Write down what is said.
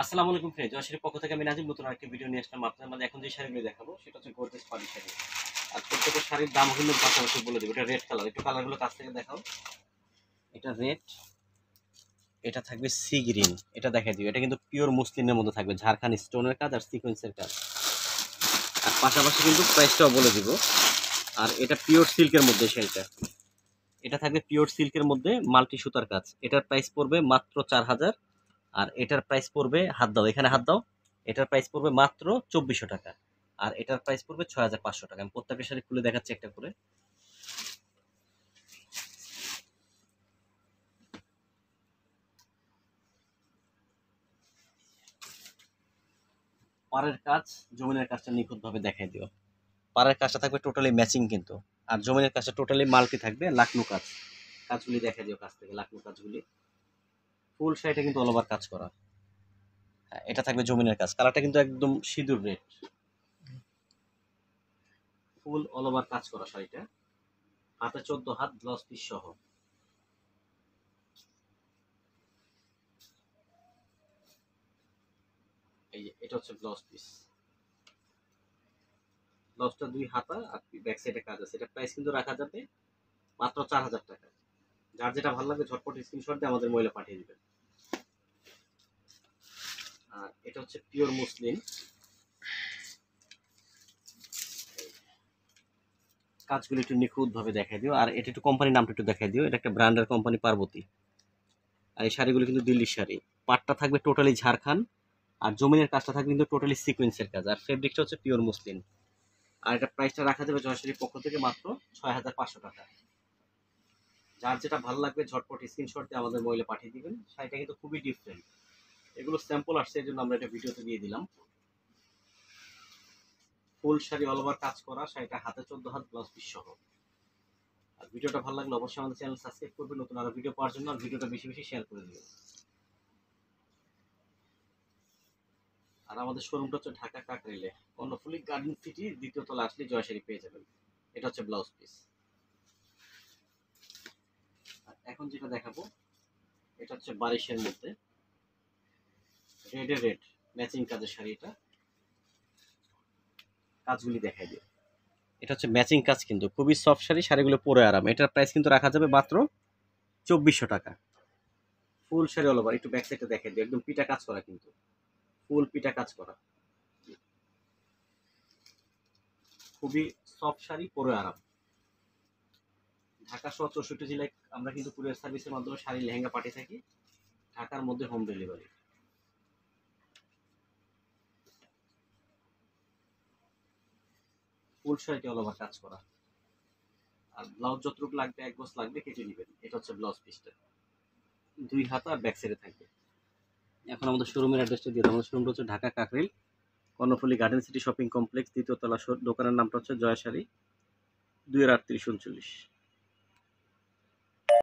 আসসালামু আলাইকুম ফ্রেন্ড, জয়শ্রীর পক্ষ থেকে আমি নাজিম নতুন আরেকটি ভিডিও নিয়ে আসলাম আপনাদের মাঝে। এখন যে শাড়িগুলো দেখাবো সেটা হচ্ছে গর্জিয়াস পাড়ি শাড়ি। আর প্রত্যেকটা শাড়ির দাম কিন্তু পাশাপাশি বলে দেবো। এটা রেড কালার, একটু কালারগুলো কাছ থেকে দেখাও। এটা রেড, এটা থাকবে সি গ্রিন, এটা দেখাই দিও। এটা কিন্তু পিওর মুসলিমের মধ্যে থাকবে, ঝাড়খান স্টোনের কাজ আর সিকোয়েন্সের কাজ। আর পাশাপাশি কিন্তু প্রাইসটাও বলে দিব। আর এটা পিওর সিল্কের মধ্যে শাড়িটা, এটা থাকবে পিওর সিল্কের মধ্যে মাল্টি সুতার কাজ। এটার প্রাইস পড়বে মাত্র 4000। আর এটার প্রাইস পড়বে, হাত দাও এখানে হাত দাও, এটার প্রাইস পড়বে মাত্র 2400 টাকা। আর এটার প্রাইস পড়বে 6500 টাকা। আমি প্রত্যেকটা শাড়ি খুলে দেখাচ্ছি একটা করে। পাড়ের কাজ, জমিনের কাজটা নিখুঁত ভাবে দেখাই দিও। পাড়ের কাজটা থাকবে টোটালি ম্যাচিং কিন্তু, আর জমিনের কাজটা টোটালি মাল্টি থাকবে, লাকনু কাজ। কাজগুলি দেখাই দিও কাছ থেকে, লাকনু কাজগুলি। ফুল শাড়িটা কিন্তু অল ওভার কাজ করা। হ্যাঁ, এটা থাকবে জমিনের কাজ, কালারটা কিন্তু একদম সিঁদুর রেড। ফুল অল ওভার কাজ করা শাড়িটা, হাতে 14 হাত, ব্লাউজ পিস সহ। এই যে এটা হচ্ছে ব্লাউজ পিস। ব্লাউজটা 2 হাতা আর ব্যাক সাইডে কাজ আছে। এটা প্রাইস কিন্তু রাখা যাবে মাত্র 4000 টাকা। যার যেটা ভালো লাগে ঝটপট স্ক্রিনশট দিয়ে আমাদের মহিলা পাঠিয়ে দিবেন। আর এটা হচ্ছে পিওর মুসলিম, কাজগুলো একটু নিখুঁত ভাবে দেখাই দিও। আর এটা একটু কোম্পানির নামটা একটু দেখাই দিও। এটা একটা ব্র্যান্ডের কোম্পানি, পার্বতী। আর এই শাড়িগুলো কিন্তু দিল্লির শাড়ি। পাটটা থাকবে টোটালি ঝাড়খান, আর জমিনের কাজটা থাকবে কিন্তু টোটালি সিকোয়েন্সের কাজ। আর ফেব্রিকটা হচ্ছে পিওর মুসলিম। আর এটা প্রাইসটা রাখা যাবে জয়শ্রীর পক্ষ থেকে মাত্র 6500 টাকা। যার যেটা ভালো লাগবে ঝটপট স্ক্রিনশট দিয়ে আমাদের মহিলা পাঠিয়ে দিবেন। শাড়িটা কিন্তু খুবই ডিফারেন্ট। এগুলো স্যাম্পল আসছে, এই জন্য আমরা এটা ভিডিওতে দিয়ে দিলাম। ফুল শাড়ি অল ওভার কাজ করা, শাড়িটা হাতে 14 হাত, ব্লাউজ পিস সহ। আর ভিডিওটা ভালো লাগলে অবশ্যই আমাদের চ্যানেল সাবস্ক্রাইব করবেন নতুন আরো ভিডিও পাওয়ার জন্য। আর ভিডিওটা বেশি বেশি শেয়ার করে দিবেন। আর আমাদের শোরুমটা হচ্ছে ঢাকা কাকরাইলে, কর্ণফুলী গার্ডেন সিটি দ্বিতীয় তলা আসলে জয়শাড়ি পেয়ে যাবেন। এটা হচ্ছে ব্লাউজ পিস। আর এখন যেটা দেখাবো এটা হচ্ছে বারিশের মধ্যে রেডে রেড ম্যাচিং কাজের শাড়ি। এটা কাজগুলি দেখাই দিই। এটা হচ্ছে ম্যাচিং কাজ, কিন্তু খুবই সফট শাড়ি, শাড়িগুলো পরে আরাম। এটার প্রাইস কিন্তু রাখা যাবে মাত্র 2400 টাকা। ফুল শাড়ি অল ওভার, একটু ব্যাক সাইডে দেখাই দিই, একদম পিটা কাজ করা কিন্তু, ফুল পিটা কাজ করা। খুবই সফট শাড়ি, পরে আরাম। ঢাকা সহ 64 জেলায় আমরা কিন্তু কুরিয়ার সার্ভিসের মাধ্যমে শাড়ি লেহেঙ্গা পাঠিয়ে থাকি, ঢাকার মধ্যে হোম ডেলিভারি। ফুল শাড়িটি অল ওভার কাজ করা। আর ব্লাউজ যতটুকু লাগবে, এক গজ লাগবে, কেটে নেবেন। এটা হচ্ছে ব্লাউজ পিসটা, 2 হাতা আর ব্যাক সাইডে থাকবে। এখন আমাদের শোরুমের অ্যাড্রেসটা দিয়ে দাও। আমাদের শোরুমটা হচ্ছে Dhaka Kakrail, Karnaphuli garden city shopping complex, দ্বিতীয় তলা। দোকানের নামটা হচ্ছে জয় শাড়ি, 2-3839।